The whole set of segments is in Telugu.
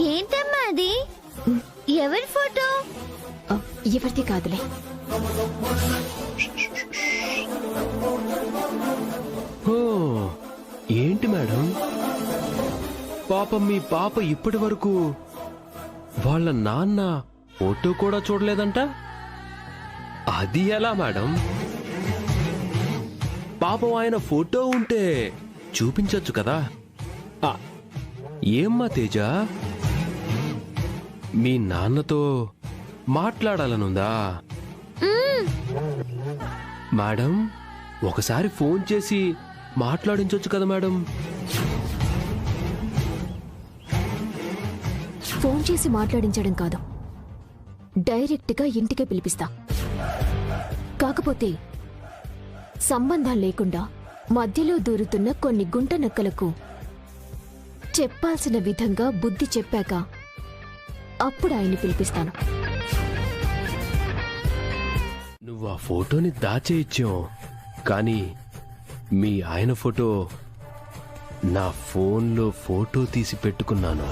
ఏంటమ్మా అది? ఎవరి ఫోటో? ఎవరిది కాదులే. ఏంటి మేడం, పాపం మీ పాప ఇప్పటి వరకు వాళ్ళ నాన్న ఫోటో కూడా చూడలేదంట. అది ఎలా మేడం? పాపం ఆయన ఫోటో ఉంటే చూపించొచ్చు కదా. ఏమ్మా తేజ, మీ నాన్నతో మాట్లాడాలనుందా? మేడం, ఒకసారి ఫోన్ చేసి మాట్లాడించొచ్చు కదా మేడం. ఫోన్ చేసి మాట్లాడించడం కాదు, డైరెక్ట్గా ఇంటికే పిలిపిస్తా. కాకపోతే సంబంధం లేకుండా మధ్యలో దూరుతున్న కొన్ని గుంట నక్కలకు చెప్పాల్సిన విధంగా బుద్ధి చెప్పాక అప్పుడు ఆయన్ని పిలిపిస్తాను. నువ్వు ఆ ఫోటోని దాచేయిచ్చావు, కానీ మీ ఆయన ఫోటో నా ఫోన్లో ఫోటో తీసి పెట్టుకున్నాను.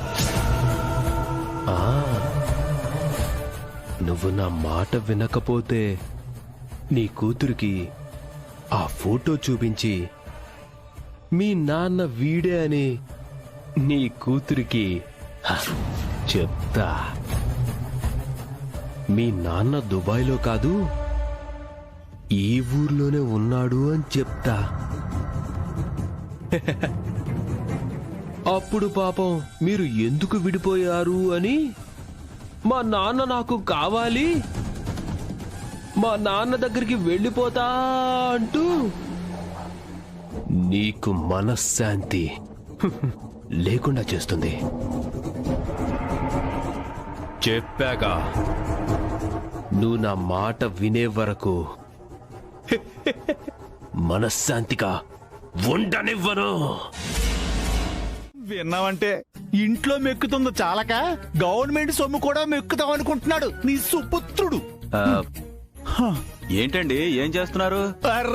నువ్వు నా మాట వినకపోతే నీ కూతురికి ఆ ఫోటో చూపించి మీ నాన్న వీడే అని నీ కూతురికి చెప్తా. మీ నాన్న దుబాయ్లో కాదు, ఈ ఊర్లోనే ఉన్నాడు అని చెప్తా. అప్పుడు పాపం మీరు ఎందుకు విడిపోయారు అని, మా నాన్న నాకు కావాలి, మా నాన్న దగ్గరికి వెళ్ళిపోతా అంటూ నీకు మనశ్శాంతి లేకుండా చేస్తుంది. చెప్పాక నువ్వు నా మాట వినే వరకు మనశ్శాంతిగా ఉండనివ్వను. విన్నావంటే ఇంట్లో మెక్కుతుందో చాలక గవర్నమెంట్ సొమ్ము కూడా మెక్కుతాం అనుకుంటున్నాడు నీ సుపుత్రుడు. ఏంటండి, ఏం చేస్తున్నారు?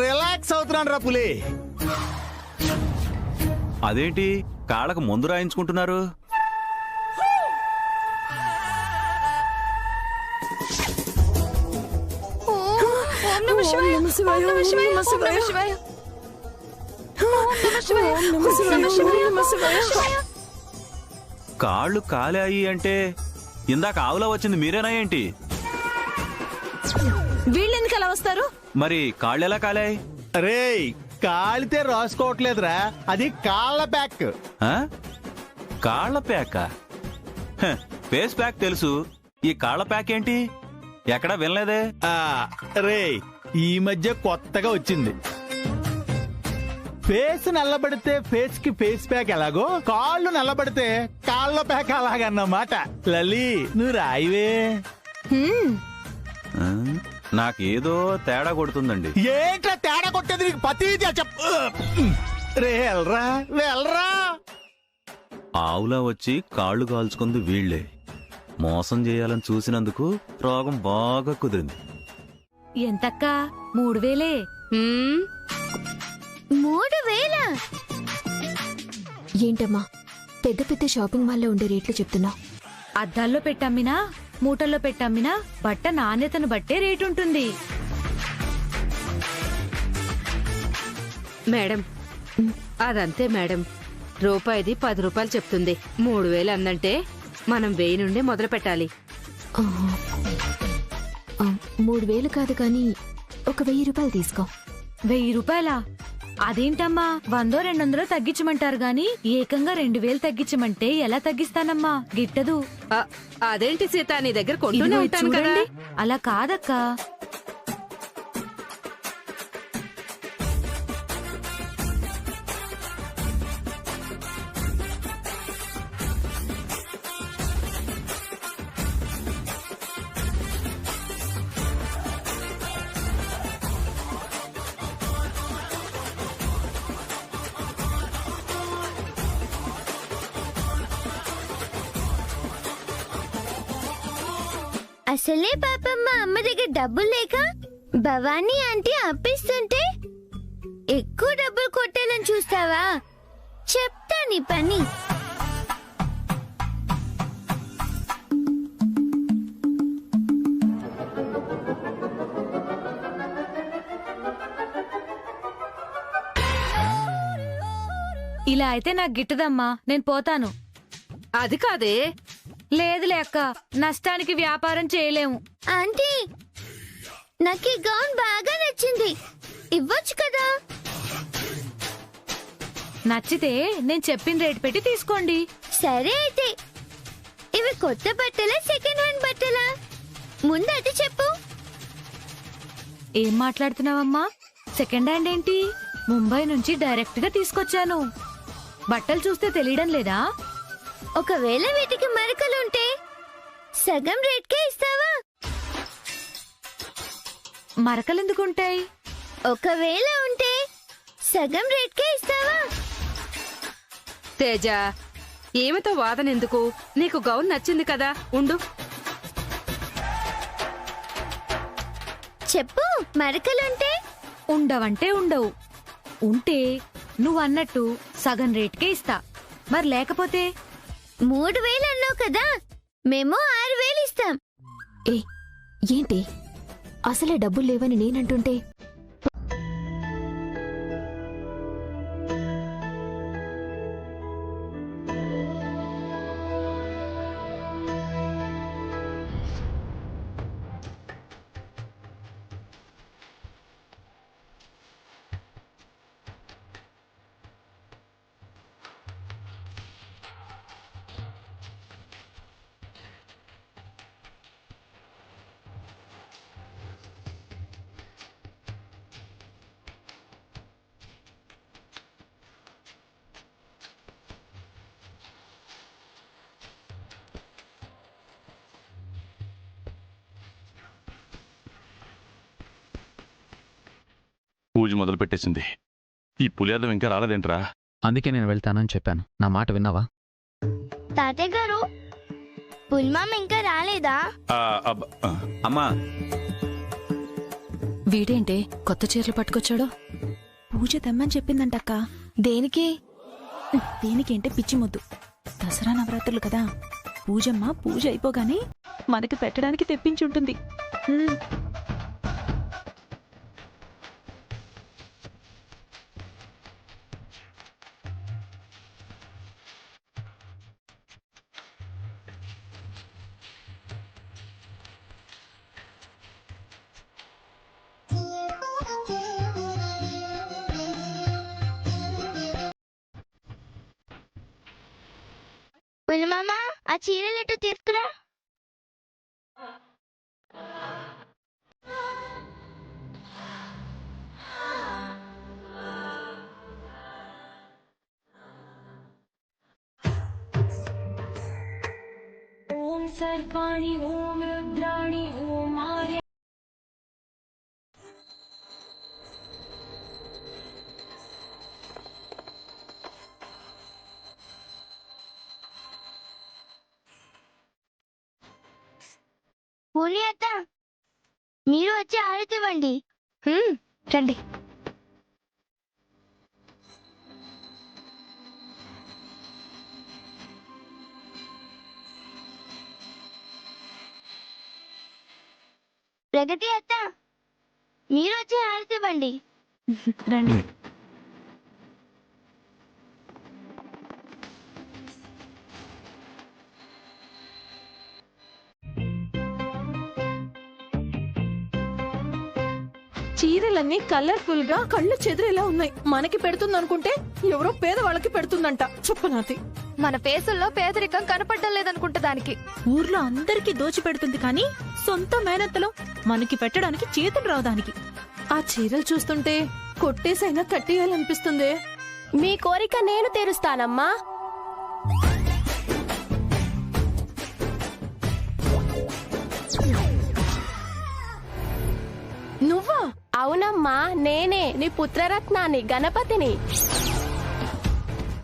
రిలాక్స్ అవుతున్నాను రా పులే. అదేంటి కాళ్ళకు ముందు రాయించుకుంటున్నారు? కాళ్ళు కాలాయి అంటే ఇందాక ఆవులా వచ్చింది మీరేనా ఏంటి? వీళ్ళెందుకు అలా వస్తారు? మరి కాళ్ళు ఎలా కాలాయి? రే, కాలితే రాసుకోవట్లేదురా, అది కాళ్ళ ప్యాక్. కాళ్ళ ప్యాక్? ఫేస్ ప్యాక్ తెలుసు, ఈ కాళ్ళ ప్యాక్ ఏంటి? ఎక్కడా వినలేదే. రే, ఈ మధ్య కొత్తగా వచ్చింది. ఫేస్ నల్లబడితే ఫేస్ కి ఫేస్ ప్యాక్ ఎలాగో, కాళ్ళు నల్లబడితే కాళ్ళ ప్యాక్ అలాగన్నమాట. లలి, నువ్వు రాయివే. నాకేదో తేడా కొడుతుందండి. ఏంట్రా తేడా కొట్టేది? నీకు పతీది చెప్పు. రే, వెళ్ళరా వెళ్ళరా. ఆవులా వచ్చి కాళ్ళు కాల్చుకుంది వీళ్లే. మోసం చేయాలని చూసినందుకు రోగం బాగా కుదిరింది. ఎంతక్కా? 3000. 3000? ఏంటమ్మా పెద్ద పెద్ద షాపింగ్ మాల్లో ఉండే రేట్లు చెప్తున్నా? అద్దాల్లో పెట్టమ్మినా మూటల్లో పెట్టమ్మినా బట్ట నాణ్యతను బట్టే రేటు ఉంటుంది. మేడం, అదంతే మేడం. రూపాయిది 10 రూపాయలు చెప్తుంది. 3000 అందంటే మనం 1000 నుండే మొదలు పెట్టాలి. 3000 కాదు కానీ ఒక 1000 రూపాయలు తీసుకో. 1000 రూపాయలా? అదేంటమ్మా, 100 200 తగ్గించమంటారు గాని ఏకంగా 2000 తగ్గించమంటే ఎలా తగ్గిస్తానమ్మా? గిట్టదు. అదేంటి సీత, నీ దగ్గర కొంటూనే ఉంటాను కదా. అలా కాదక్కా. అసలే పాపమ్మ అమ్మ దగ్గర డబ్బులు లేక భవానీ ఆంటీ అప్పిస్తుంటే ఎక్కువ డబ్బులు కొట్టాలని చూస్తావా? చెప్తా నీ పని. ఇలా అయితే నాకు గిట్టదమ్మా, నేను పోతాను. అది కాదే. లేదులే అక్క, నష్టానికి వ్యాపారం చేయలేము. ఆంటీ నాకు ఈ గౌన్ బాగా నచ్చింది, ఇవ్వచ్చు కదా? నచ్చితే నేను చెప్పిన రేటు పెట్టి తీసుకోండి. సరే అయితే. ఇవి కొత్త బట్టలా సెకండ్ హ్యాండ్ బట్టలా? ముందు అది చెప్పు. ఏం మాట్లాడుతున్నావమ్మా? సెకండ్ హ్యాండ్ ఏంటి? ముంబై నుంచి డైరెక్ట్ గా తీసుకొచ్చాను. బట్టలు చూస్తే తెలియడం లేదా? ఒకవేళ వీటికి మరకలుంటే సగం రేట్కే ఇస్తావా? మరకలెందుకుంటాయి? ఒకవేళ ఉంటే సగం రేట్కే ఇస్తావా? తేజ, ఏమితో వాదన ఎందుకు? నీకు గౌన్ నచ్చింది కదా, ఉండు. చెప్పు. మరకలుంటే? ఉండవంటే ఉండవు. ఉంటే నువ్వన్నట్టు సగం రేట్కే ఇస్తా. మరి లేకపోతే? 3000 అన్నావు కదా, మేము 6000 ఇస్తాం. ఏ ఏంటి, అసలే డబ్బులు లేవని నేనంటుంటే? పూజ మొదలు పెట్టేసింది. ఈ పులియాదం ఇంకా రాలేదేంట్రా? అందుకే నేను వెళ్తానని చెప్పాను. నా మాట విన్నావా? తాతయ్య గారు, పుల్మామ ఇంకా రాలేదా? అమ్మా, వీడేంటే కొత్త చీరలు పట్టుకొచ్చాడు? పూజ తెమ్మని చెప్పిందంటక్క. దేనికి? దేనికేంటే పిచ్చి ముద్దు. దసరా నవరాత్రులు కదా, పూజమ్మ పూజ అయిపోగానే మనకి పెట్టడానికి తెప్పించుంటుంది. పుల్మామ, ఆ చీరలు ఎటు తీసుకురా. ఓం సర్పాణి ఓం రుద్రాణి ఓం ఆర్య. పూలి అత్త, మీరు వచ్చి హారతి ఇవ్వండి. రండి. ప్రగతి అత్త, మీరు వచ్చి హారతి ఇవ్వండి. రండి. చీరలన్నీ కలర్ఫుల్ గా కళ్ళు చెదిరేలా ఉన్నాయి. మనకి పెడుతుంది అనుకుంటే ఎవరో పేదవాళ్ళకి పెడుతుందంట. చుప్పనాతి. మన ఫేసుల్లో పేదరికం కనపడడం లేదనుకుంటా దానికి. ఊర్లో అందరికీ దోచి పెడుతుంది కానీ సొంత మేనత్తలో మనకి పెట్టడానికి చేతులు రావు దానికి. ఆ చీరలు చూస్తుంటే కొట్టేసైనా కట్టేయాలనిపిస్తుంది. మీ కోరిక నేను తీరుస్తానమ్మా. నువ్వా? అవునమ్మా, నేనే నీ పుత్రరత్నాన్ని, గణపతిని.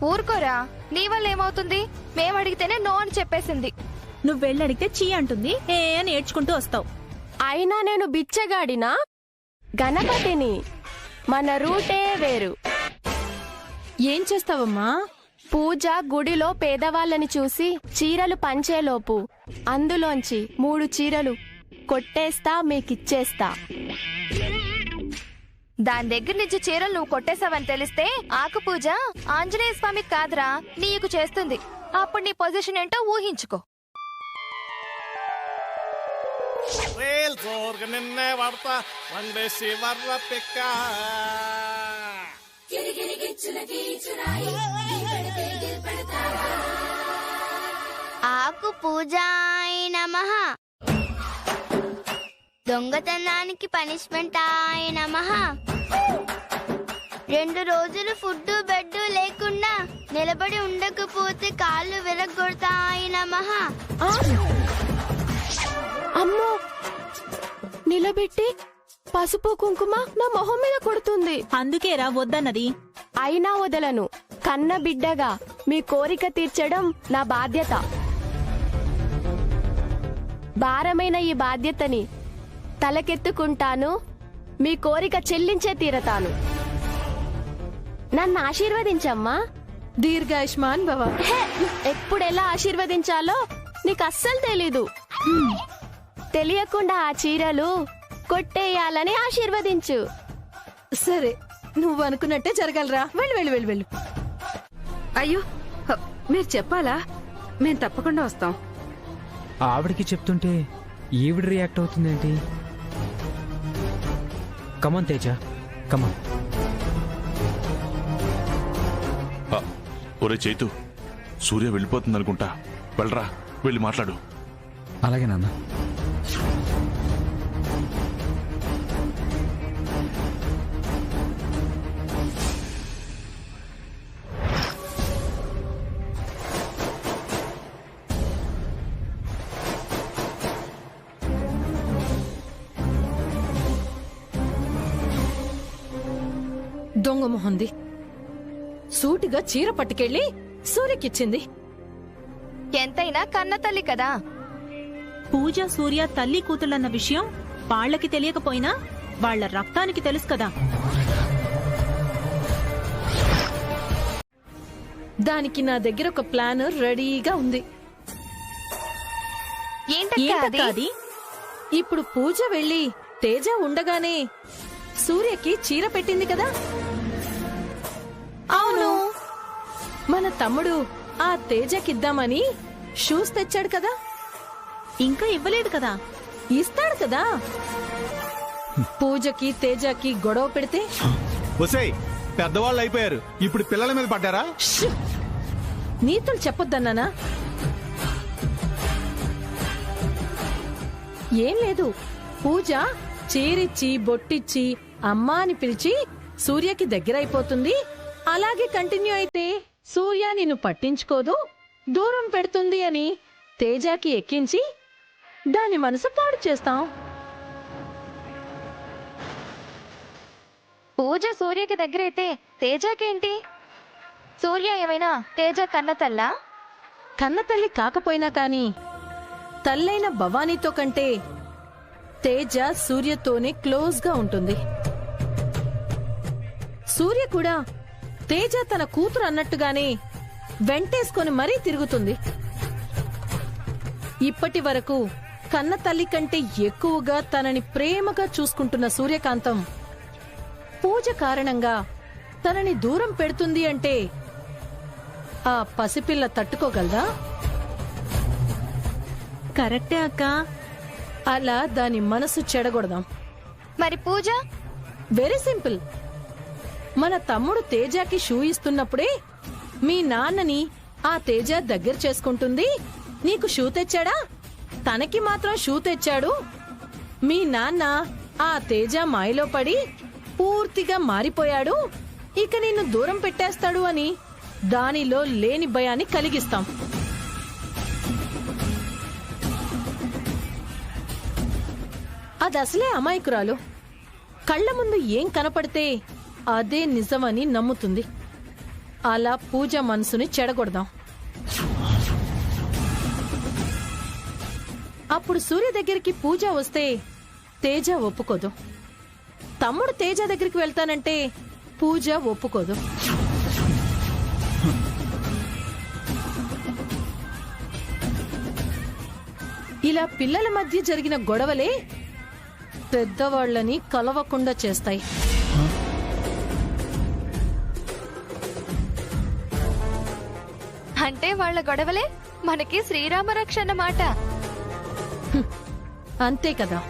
ఊరుకోరా, నీ వల్ల ఏమవుతుంది? మేము అడిగితేనే నో అని చెప్పేసింది. నువ్వు వెళ్ళడిగితే చీ అంటుంది, ఏ అని ఏడ్చుకుంటూ వస్తావు. అయినా నేను బిచ్చగాడినా? గణపతిని. మన రూటే వేరు. ఏం చేస్తావమ్మా? పూజ గుడిలో పేదవాళ్ళని చూసి చీరలు పంచేలోపు అందులోంచి 3 చీరలు కొట్టేస్తా మీకిచ్చేస్తా. దాని దగ్గర నుంచి చీరలు నువ్వు కొట్టేశావని తెలిస్తే ఆకు పూజ ఆంజనేయ స్వామికి కాదురా నీకు చేస్తుంది. అప్పుడు నీ పొజిషన్ ఏంటో ఊహించుకో. నిన్నే వాడతా వండేసి వర్ర పిక్క. ఆకు పూజాయ నమః. దొంగతనానికి పనిష్మెంట్ ఆయ నమః. 2 రోజులు ఫుడ్ బెడ్ లేకుండా నిలబడి ఉండకపోతే కాళ్ళు విరగొడతాయ నమః. అమ్మో, నిలబెట్టి పసుపు కుంకుమ నా మొహం మీద కొడుతుంది. అందుకేరా వద్దన్నది. అయినా వదలను. కన్న బిడ్డగా మీ కోరిక తీర్చడం నా బాధ్యత. భారమైన ఈ బాధ్యతని తలకెత్తుకుంటాను. మీ కోరిక చెల్లించే తీరతాను. నన్ను ఆశీర్వదించమ్మా. దీర్ఘాయుష్మాన్ భవ. ఎప్పుడెలా ఆశీర్వదించాలో నీకు అస్సలు తెలీదు. తెలియకుండా ఆ చీరలు కొట్టేయాలని ఆశీర్వదించు. సరే, నువ్వు అనుకున్నట్టే జరగలరా. వెళ్ళు వెళ్ళు వెళ్ళు వెళ్ళు. అయ్యో, మీరు చెప్పాలా? మేము తప్పకుండా వస్తాం. ఆవిడికి చెప్తుంటే ఈవిడ రియాక్ట్ అవుతుందేంటి? Come on Teja, come on. ఒరే చైతు, సూర్య వెళ్ళిపోతుంది అనుకుంటా. వెళ్ళరా, వెళ్ళి మాట్లాడు. అలాగే నాన్న. దొంగ మొహంది సూటిగా చీర పట్టుకెళ్ళి సూర్యకిచ్చింది. ఎంతైనా కన్న తల్లి కదా. పూజ సూర్య తల్లి కూతుళ్ళన్న విషయం వాళ్ళకి తెలియకపోయినా వాళ్ళ రక్తానికి తెలుసు కదా. దానికి నా దగ్గర ఒక ప్లాన్ రెడీగా ఉంది. ఏంటక్కా అది? ఇప్పుడు పూజ వెళ్ళి తేజ ఉండగానే సూర్యకి చీర పెట్టింది కదా. అవును, మన తమ్ముడు ఆ తేజకిద్దామని షూస్ తెచ్చాడు కదా. ఇంకా ఇవ్వలేదు కదా. ఇస్తాడు కదా. పూజకి తేజకి గొడవ పెడితే ఒసేయ్, పెద్దవాళ్ళు అయిపోయారు, ఇప్పుడు పిల్లల మీద పడ్డారా? నీతులు చెప్పొద్దన్నానా? ఏం లేదు, పూజ చీరిచ్చి బొట్టిచ్చి అమ్మా అని పిలిచి సూర్యకి దగ్గరైపోతుంది. అలాగే కంటిన్యూ అయితే సూర్య నిన్ను పట్టించుకోదు, దూరం పెడుతుంది అని తేజకి ఎక్కించి దాని మనసు పాడు చేస్తాం. పూజ సూర్యకి దగ్గరైతే తేజకేంటి? సూర్య ఏమైనా తేజ కన్న తల్లా? కన్న తల్లి కాకపోయినా కాని తల్లైన భవానీతో కంటే తేజ సూర్యతోనే క్లోజ్ గా ఉంటుంది. సూర్య కూడా తేజ తన కూతురు అన్నట్టుగానే వెంటేసుకొని మరీ తిరుగుతుంది. ఇప్పటి వరకు కన్న తల్లి కంటే ఎక్కువగా తనని ప్రేమగా చూసుకుంటున్న సూర్యకాంతం పూజ కారణంగా తనని దూరం పెడుతుంది అంటే ఆ పసిపిల్ల తట్టుకోగలదా? కరెక్టే అక్క. అలా దాని మనసు చెడగొడదాం. మరి పూజ? Very simple. మన తమ్ముడు తేజకి షూ ఇస్తున్నప్పుడే మీ నాన్నని ఆ తేజ దగ్గర చేసుకుంటుంది. నీకు షూ తెచ్చాడా? తనకి మాత్రం షూ తెచ్చాడు. మీ నాన్న ఆ తేజ మాయలో పడి పూర్తిగా మారిపోయాడు, ఇక నిన్ను దూరం పెట్టేస్తాడు అని దానిలో లేని భయాన్ని కలిగిస్తాం. అదసలే అమాయకురాలు. కళ్ల ముందు ఏం కనపడితే అదే నిజమని నమ్ముతుంది. అలా పూజ మనసుని చెడగొడదాం. అప్పుడు సూర్య దగ్గరికి పూజ వస్తే తేజ ఒప్పుకోదు. తమ్ముడు తేజ దగ్గరికి వెళ్తానంటే పూజ ఒప్పుకోదు. ఇలా పిల్లల మధ్య జరిగిన గొడవలే పెద్దవాళ్ళని కలవకుండా చేస్తాయి. అంటే వాళ్ళ గొడవలే మనకి శ్రీరామ రక్ష అన్నమాట. అంతే కదా.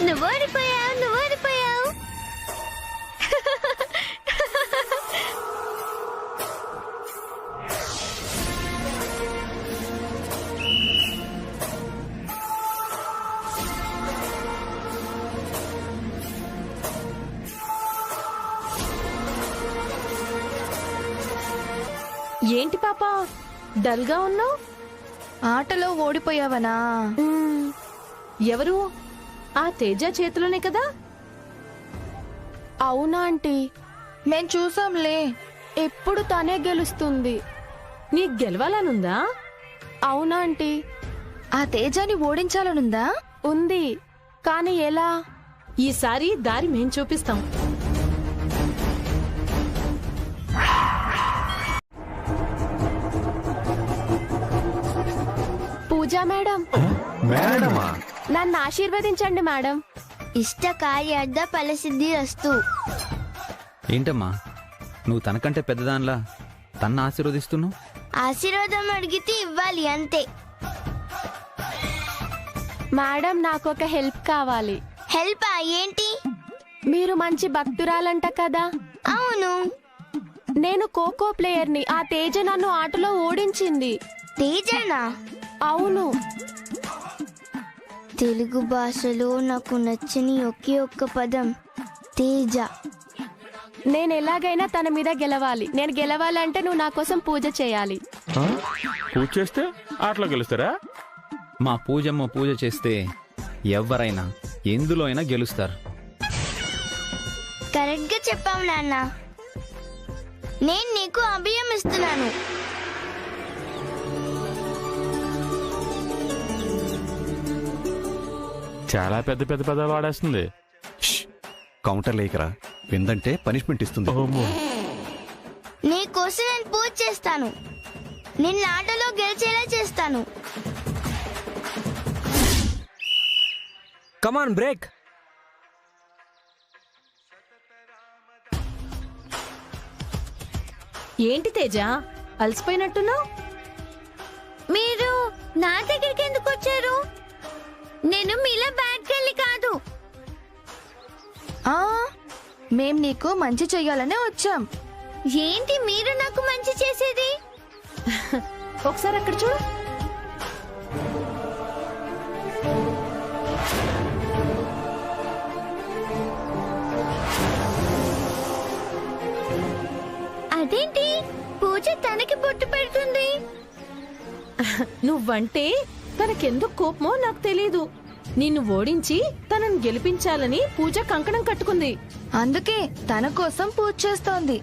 నువ్వు ఓడిపోయావు, నువ్వు ఓడిపోయావు. ఏంటి పాపా డల్గా ఉన్నావు? ఆటలో ఓడిపోయావనా? ఎవరు? ఆ తేజ చేతిలోనే కదా. అవునా ఆంటీ? మేం చూసాంలే. ఎప్పుడు తనే గెలుస్తుంది. నీకు గెలవాలనుందా? అవునా ఆంటీ? ఆ తేజాని ఓడించాలనుందా? ఉంది, కానీ ఎలా? ఈసారి దారి మేం చూపిస్తాం. పూజ మేడం, మేడమా? నన్ను ఆశీర్వదించండి మేడం. ఇష్ట కార్యార్థ ఫలసిద్ధి అస్తు. ఏంటమ్మా నువ్వు తనకంటే పెద్దదానిలా తన్ను ఆశీర్వదిస్తున్నావు? ఆశీర్వాదం అడిగితే ఇవ్వాలి అంతే. మేడం, నాకు ఒక హెల్ప్ కావాలి. హెల్ప్ ఏంటి? మీరు మంచి భక్తురాలంట కదా. అవును. నేను ఖోఖో ప్లేయర్ని. ఆ తేజ నన్ను ఆటలో ఓడించింది. తేజనా? అవును. తెలుగు భాషలో నాకు నచ్చని ఒకే ఒక్క పదం తేజ. నేను ఎలాగైనా తన మీద గెలవాలి. నేను గెలవాలంటే నువ్వు నా కోసం పూజ చేయాలి. పూజ చేస్తే ఆటలో గెలుస్తారా? మా పూజమ్మ పూజ చేస్తే ఎవరైనా ఎందులో అయినా గెలుస్తారు. కరెక్ట్ గా చెప్పావు నాన్న. నేను నీకు అభయం ఇస్తున్నాను. చాలా పెద్ద పెద్ద పదాలు వాడేస్తుంది. కౌంటర్ లేకరా, విందంటే పనిష్మెంట్ ఇస్తుంది. నీ కోసం నేను పూజ చేస్తాను. నిన్న ఆటలో గెలిచేలా చేస్తాను. కమాన్ బ్రేక్. ఏంటి తేజ అలసిపోయినట్టున్నావు? మీరు నా దగ్గరికి ఎందుకు వచ్చారు? నేను మీలా బ్యాడ్ గర్ల్ కాదు. మేం నీకు మంచి చెయ్యాలనే వచ్చాం. ఏంటి మీరు నాకు మంచి చేసేది? ఒకసారి అక్కడ చూడు. అదేంటి పూజ తనకి బొట్టు పెడుతుంది? నువ్వంటే తనకెందుకు కోపమో నాకు తెలీదు. నిన్ను ఓడించి తనను గెలిపించాలని పూజ కంకణం కట్టుకుంది. అందుకే తన కోసం పూజ చేస్తోంది.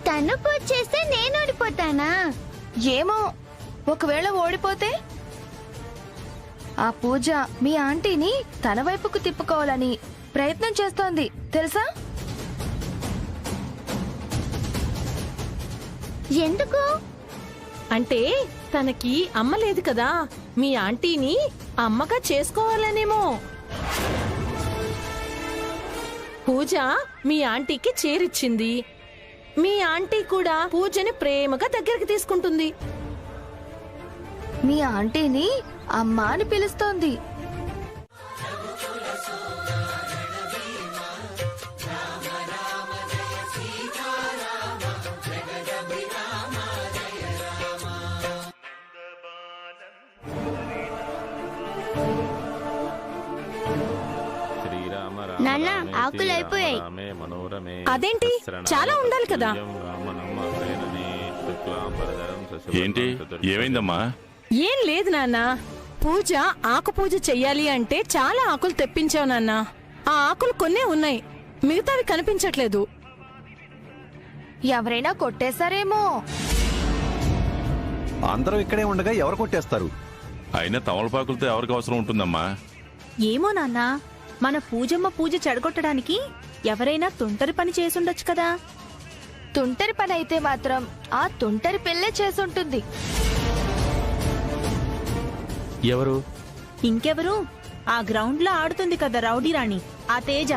తను పూజ చేస్తే నేను ఓడిపోతానా? ఏమో, ఒకవేళ ఓడిపోతే? ఆ పూజ మీ ఆంటీని తన వైపుకు తిప్పుకోవాలని ప్రయత్నం చేస్తోంది తెలుసా? ఎందుకు అంటే తనకి అమ్మ లేదు కదా, మీ ఆంటీని అమ్మగా చేసుకోవాలనేమో. పూజ మీ ఆంటీకి చేరిచ్చింది. మీ ఆంటీ కూడా పూజని ప్రేమగా దగ్గరికి తీసుకుంటుంది. మీ ఆంటీని అమ్మా అని పిలుస్తోంది. శ్రీరామ నాన్న ఆకులు అయిపోయాయి. అదేంటి చాలా ఉండాలి కదా. ఏంటి ఏమైందమ్మా? ఏం లేదు నాన్న, పూజ ఆకు పూజ చెయ్యాలి అంటే చాలా ఆకులు తెప్పించావు నాన్న. ఆ ఆకులు కొన్నే ఉన్నాయి, మిగతావి కనిపించట్లేదు. ఎవరైనా కొట్టేశారేమో. అందరం ఇక్కడే ఉండగా ఎవరు కొట్టేస్తారు? అయినా తమలపాకులతో ఎవరికి అవసరం ఉంటుందమ్మా? ఏమో నాన్న, మన పూజమ్మ పూజ చెడగొట్టడానికి ఎవరైనా తుంటరి పని చేసుండొచ్చు కదా. తుంటరి పని అయితే మాత్రం ఆ తుంటరి పిల్లే చేసుంటుంది. ఎవరు? ఇంకెవరు, ఆ గ్రౌండ్ లో ఆడుతుంది కదా రౌడీ రాణి, ఆ తేజ.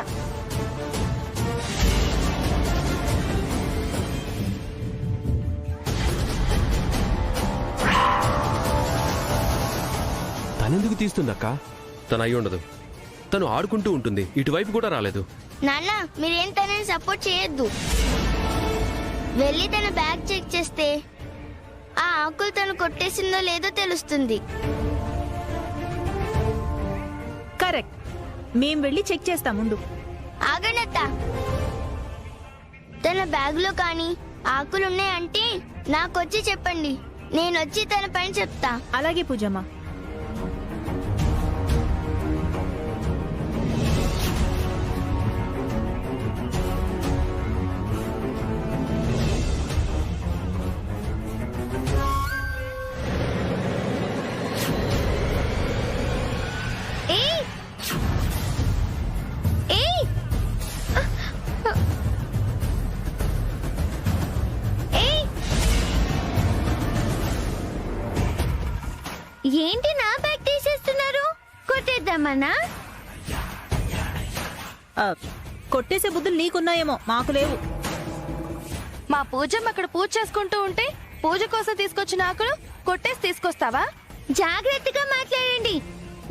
తనెందుకు తీస్తుందక్క? తను అయి ఉండదు, తను ఆడుకుంటూ ఉంటుంది. ఇటువైపు కూడా రాలేదు. నాన్న మీరేం తనని సపోర్ట్ చేయొద్దు. వెళ్ళి తన బ్యాగ్ చెక్ చేస్తే ఆ ఆకులు తను కొట్టేసిందో లేదో తెలుస్తుంది. కరెక్ట్, మేం వెళ్ళి చెక్ చేస్తాముండు. ఆగనత్త, తన బ్యాగ్ లో కానీ ఆకులున్నాయంటే నాకొచ్చి చెప్పండి, నేనొచ్చి తన పని చెప్తా. అలాగే పూజమ్మ. ఏంటి నా బ్యాగ్ తీసేస్తున్నారు? కొట్టేద్దామన్నా? కొట్టేసే బుద్ధులు నీకున్నాయేమో, మాకు లేవు. మా పూజమ్మ అక్కడ పూజ చేసుకుంటూ ఉంటే పూజ కోసం తీసుకొచ్చిన ఆకులు కొట్టేసి తీసుకొస్తావా? జాగ్రత్తగా మాట్లాడండి,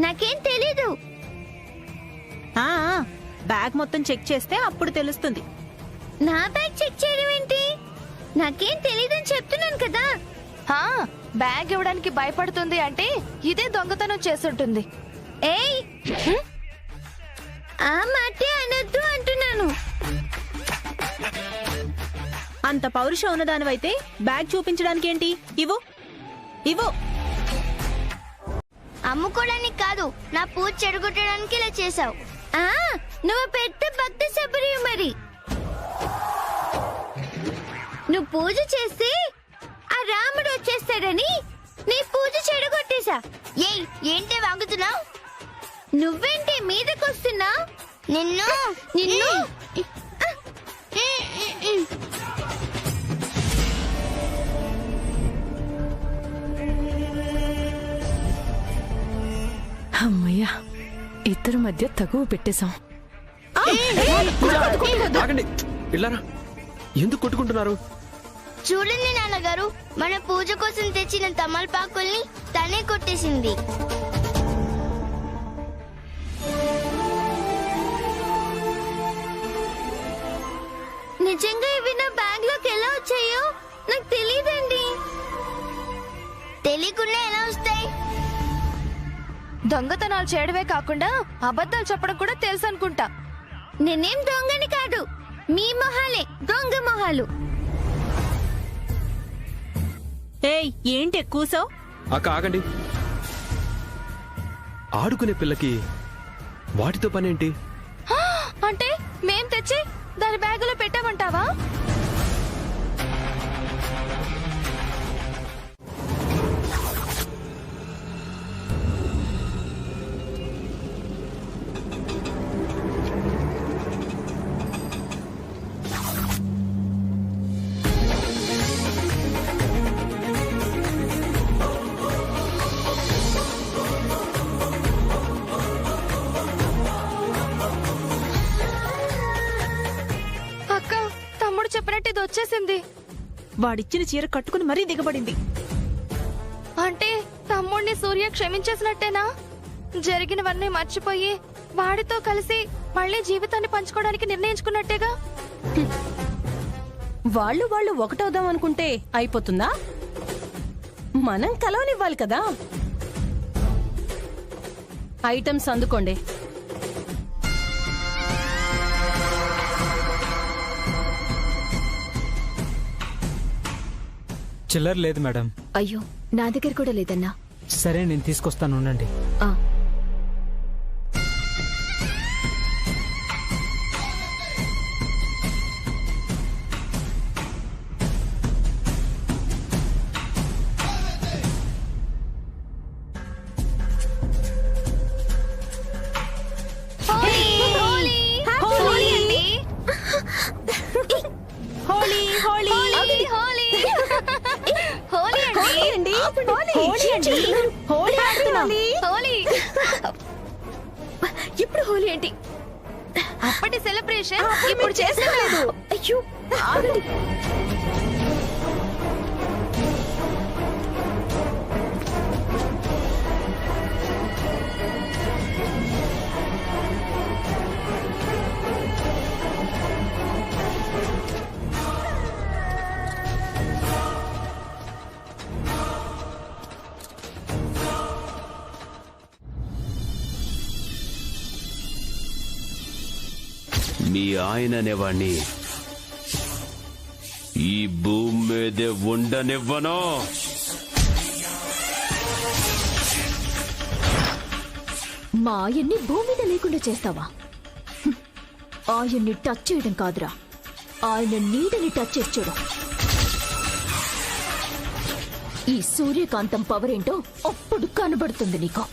నాకేం తెలీదు. బ్యాగ్ మొత్తం చెక్ చేస్తే అప్పుడు తెలుస్తుంది. నా బ్యాగ్ చెక్ చేయడం ఏంటి? నాకేం తెలీదని చెప్తున్నాను కదా. బ్యాగ్ ఇవ్వడానికి భయపడుతుంది అంటే ఇదే దొంగతనం చేసుంటుంది. ఏయ్, ఆ మాటే అనొద్దు అంటున్నాను. అంత పౌరుషం ఉన్నదానివైతే బ్యాగ్ చూపించడానికి ఏంటి? ఇవ్వు ఇవ్వు. అమ్ముకోవడానికి కాదు, నా పూజ చెడగొట్టడానికి ఇలా చేసావు. నువ్వు పెద్ద భక్త శబరి. మరి నువ్వు పూజ చేస్తే ఆ రాముడు వచ్చేస్తాడని నీ పూజ చెడగొట్టేశా. ఏయ్, ఏంటి వాగుతున్నావు? నువ్వేంటి మీదకొస్తున్నా? నిన్ను నిన్ను అమ్మయ్యా, ఇద్దరి మధ్య తగువ పెట్టేశాం. ఆగండి, ఇల్లారా, ఎందుకు కొట్టుకుంటున్నారు? చూడండి నాన్నగారు, మన పూజ కోసం తెచ్చిన తమలపాకుల్ని తనే కొట్టేసింది. నిజంగా ఇవి నా బ్యాగ్ లోకి ఎలా వచ్చాయో నాకు తెలియదండి. తెలియకుండా ఎలా వస్తాయి? దొంగతనాలు చేయడమే కాకుండా అబద్ధాలు చెప్పడం కూడా తెలుసు అనుకుంటా. నేనేం దొంగని కాదు, మీ మొహాలే దొంగ మొహాలు. ఏయ్, ఏంటి ఎక్కువసావు? అక్క ఆగండి. ఆడుకునే పిల్లకి వాటితో పనేంటి? అంటే మేం తెచ్చి దాని బ్యాగులో పెట్టామంటావా? చెప్పినట్టు ఇది వచ్చేసింది. వాడిచ్చిన చీర కట్టుకుని మరీ దిగబడింది. అంటే తమ్ముడిని సూర్య క్షమించేసినట్టేనా? జరిగినవన్నీ మర్చిపోయి వాడితో కలిసి మళ్ళీ జీవితాన్ని పంచుకోవడానికి నిర్ణయించుకున్నట్టేగా. వాళ్ళు ఒకటవుదాం అనుకుంటే అయిపోతుందా? మనం కలవనివ్వాలి కదా. ఐటమ్స్ అందుకోండి. చిల్లర లేదు మేడం. అయ్యో, నా దగ్గర కూడా లేదన్నా. సరే, నేను తీసుకొస్తాను, ఉండండి. ఆ, హోలీ హోలీ ఇప్పుడు హోలీ ఏంటి? అప్పటి సెలబ్రేషన్ ఇప్పుడు చేస్తలేదు. అయ్యో, ఆగండి. మీ ఆయననేవాణ్ణి ఈ భూమి మీదే ఉండనివ్వను. మా ఆయన్ని భూమి మీద లేకుండా చేస్తావా? ఆయన్ని టచ్ చేయడం కాదురా, ఆయన నీడని టచ్ చేసి చూడు. ఈ సూర్యకాంతం పవర్ ఏంటో అప్పుడు కనబడుతుంది నీకు.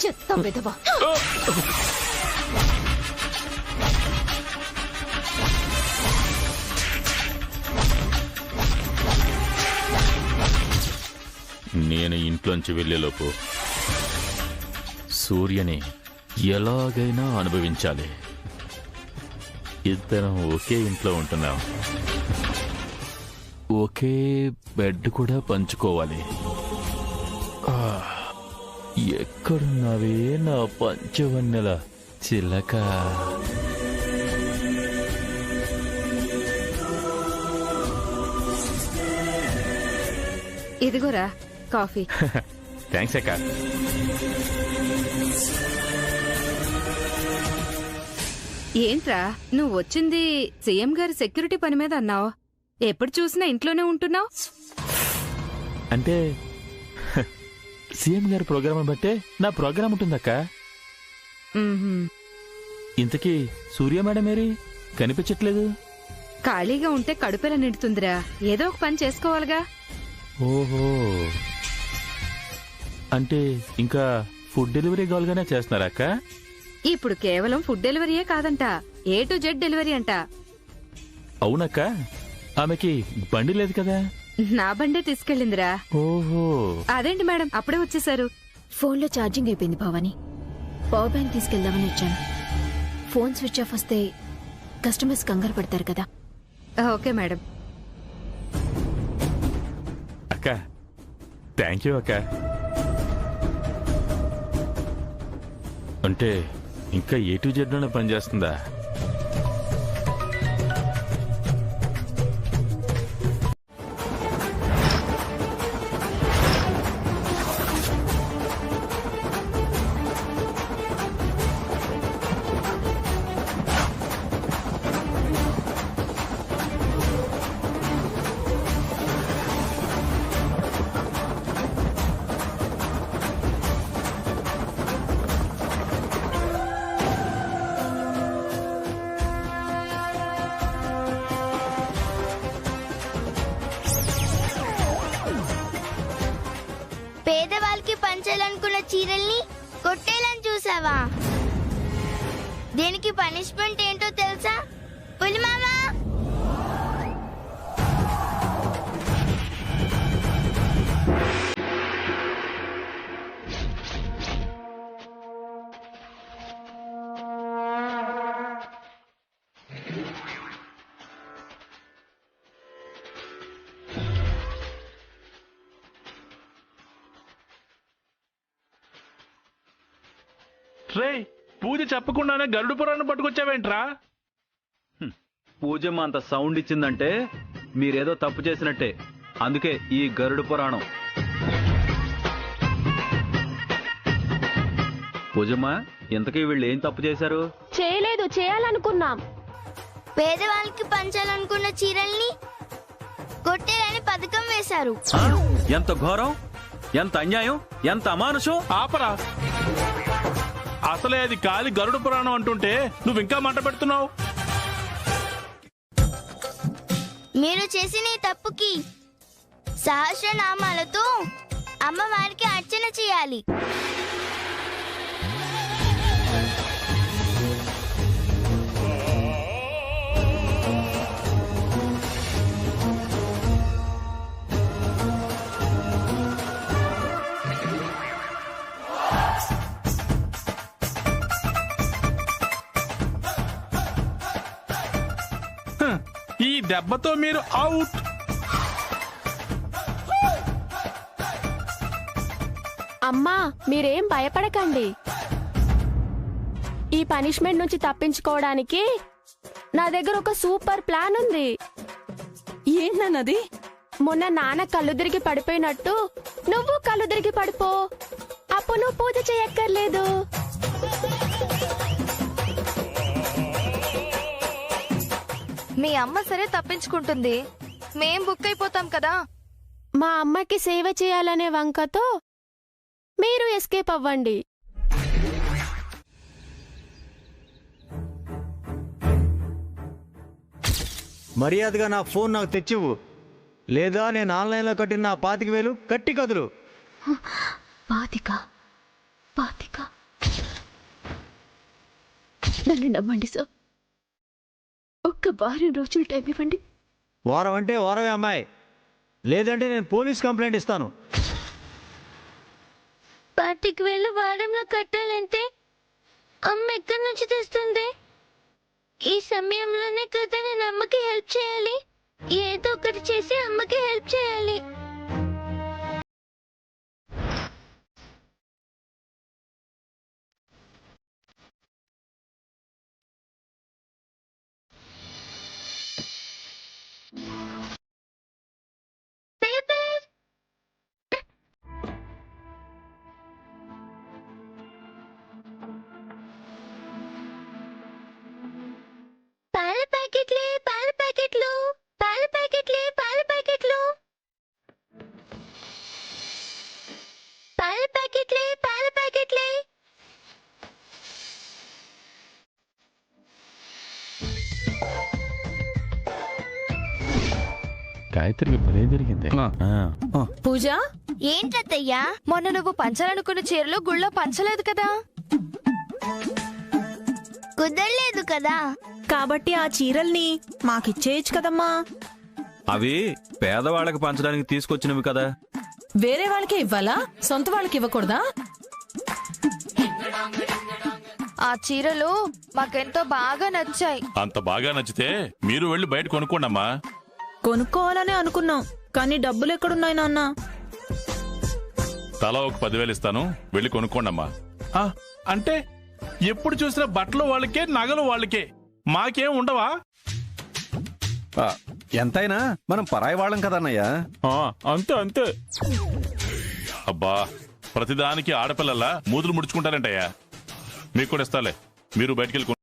చెత్త విధవా. నేను ఇంట్లోంచి వెళ్లేలోపు సూర్యని ఎలాగైనా అనుభవించాలి. ఇద్దరం ఒకే ఇంట్లో ఉంటున్నాం, ఒకే బెడ్ కూడా పంచుకోవాలి. ఎక్కడున్నావే నా పంచవన్నెల చిలక? ఇదిగోరా కాఫీ. థ్యాంక్స్ అక్క. ఏంట్రా నువ్వు వచ్చింది సీఎం గారి సెక్యూరిటీ పని మీద అన్నావు. ఎప్పుడు చూసినా ఇంట్లోనే ఉంటున్నావు. అంటే సీఎం గారి ప్రోగ్రామ్ బట్టే నా ప్రోగ్రామ్ ఉంటుందక్క. ఇంతకీ సూర్య మేడం ఏరి కనిపించట్లేదు? ఖాళీగా ఉంటే కడుపెలా నిండుతుందిరా, ఏదో ఒక పని చేసుకోవాలిగా. ఓహో, అంటే ఇంకా ఫుడ్ డెలివరీ గోల్గానే చేస్తున్నారా అక్క? ఇప్పుడు కేవలం ఫుడ్ డెలివరీయే కాదంట, A to Z డెలివరీ అంట. అవునక్క, ఆమెకి బండి లేదు కదా? నా బండే తీసుకెళ్ళిందిరా. ఓహో, అదేంటి మేడం అప్పుడే వచ్చేసారు? ఫోన్లో ఛార్జింగ్ అయిపోయింది భవాని. పవర్ బ్యాంక్ తీసుకెళ్దామని వచ్చాను. ఫోన్ స్విచ్ ఆఫ్ వస్తే కస్టమర్స్ కంగారు పడతారు కదా. Okay madam. అక్క థ్యాంక్ యూ అక్క. అంటే ఇంకా A to Z లోనే పనిచేస్తుందా? పేదవాళ్ళకి పంచాలనుకున్న చీరల్ని కొట్టేయాలని చూసావా? దీనికి పనిష్మెంట్ ఏంటో తెలుసా? పులిమామా, రే పూజ చెప్పకుండానే గరుడు పురాణం పట్టుకొచ్చావేంట్రా? పూజమ్మ అంత సౌండ్ ఇచ్చిందంటే మీరేదో తప్పు చేసినట్టే. అందుకే ఈ గరుడు పురాణం. పూజమ్మ, ఇంతకీ వీళ్ళు ఏం తప్పు చేశారు? చేయలేదు, చేయాలనుకున్నాం. పేదవాళ్ళకి పంచాలనుకున్న చీరల్ని కొట్టేయాలని పథకం వేశారు. ఎంత ఘోరం, ఎంత అన్యాయం, ఎంత అమానుషం! ఆపరా! అసలే అది కాలి గరుడు పురాణం అంటుంటే నువ్వు ఇంకా మంట పెడుతున్నావు. మీరు చేసిన ఈ తప్పుకి సహస్రనామాలతో అమ్మవారికి అర్చన చేయాలి. ఈ దెబ్బతో మీరు అవుట్. అమ్మా, మీరేం భయపడకండి. ఈ పనిష్మెంట్ నుంచి తప్పించుకోవడానికి నా దగ్గర ఒక సూపర్ ప్లాన్ ఉంది. ఏంటన్నది? మొన్న నాన్న కళ్ళు తిరిగి పడిపోయినట్టు నువ్వు కళ్ళు తిరిగి పడిపో. అప్పుడు నువ్వు పూజ చేయక్కర్లేదు. మీ అమ్మ సరే తప్పించుకుంటుంది, మేం బుక్ అయిపోతాం కదా. మా అమ్మకి సేవ చేయాలనే వంకతో మీరు ఎస్కేప్ అవ్వండి. మర్యాదగా నా ఫోన్ నాకు తెచ్చివు, లేదా నేను ఆన్లైన్లో కట్టిన నా 25,000 కట్టి కదులు. పాతిక నన్ను నమ్మండి సార్, ఒక్క వారం రోజులు టైం ఇవ్వండి. వారం అంటే వారమే అమ్మాయి, లేదంటే నేను పోలీస్ కంప్లైంట్ ఇస్తాను. 25,000 వారంలో కట్టాలంటే అమ్మ ఎక్కడి నుంచి తెస్తుంది? ఈ సమయంలోనే కదా నేను అమ్మకి హెల్ప్ చేయాలి. ఏదో ఒకటి చేసి అమ్మకి హెల్ప్ చేయాలి. పాల ప్యాకెట్లే, పాల ప్యాకెట్లు, పాల ప్యాకెట్లే, పాల ప్యాకెట్లు, పాల ప్యాకెట్లే, పాల ప్యాకెట్లే. గాయత్రికి భలే జరిగింది. పూజ, ఏంటత్తయ్యా? మొన్న నువ్వు పంచాలనుకున్న చీరలు గుళ్ళో పంచలేదు కదా. కుదరలేదు కదా. కాబట్టి ఆ చీరల్ని మాకిచ్చేయచ్చు కదమ్మా. అవి పేదవాళ్ళకి పంచడానికి తీసుకొచ్చినవి కదా. వేరే వాళ్ళకే ఇవ్వాలా? సొంత వాళ్ళకి ఇవ్వకూడదా? ఆ చీరలు మాకెంతో బాగా నచ్చాయి. అంత బాగా నచ్చితే మీరు వెళ్ళి బయట కొనుక్కోండమ్మా. కొనుక్కోవాలనే అనుకున్నాం, కానీ డబ్బులు ఎక్కడున్నాయి నాన్న? తలా ఒక 10,000 ఇస్తాను, వెళ్ళి కొనుక్కోండమ్మా. అంటే ఎప్పుడు చూసినా బట్టలు వాళ్ళకే, నగలు వాళ్ళకే, మాకేం ఉండవా? ఎంతైనా మనం పరాయి వాళ్ళం కదన్నయ్యా. అంతే అంతే. అబ్బా, ప్రతిదానికి ఆడపిల్లలా మూతులు ముడుచుకుంటారంటయ్యా. మీకు కూడా ఇస్తాలే, మీరు బయటికి వెళ్ళి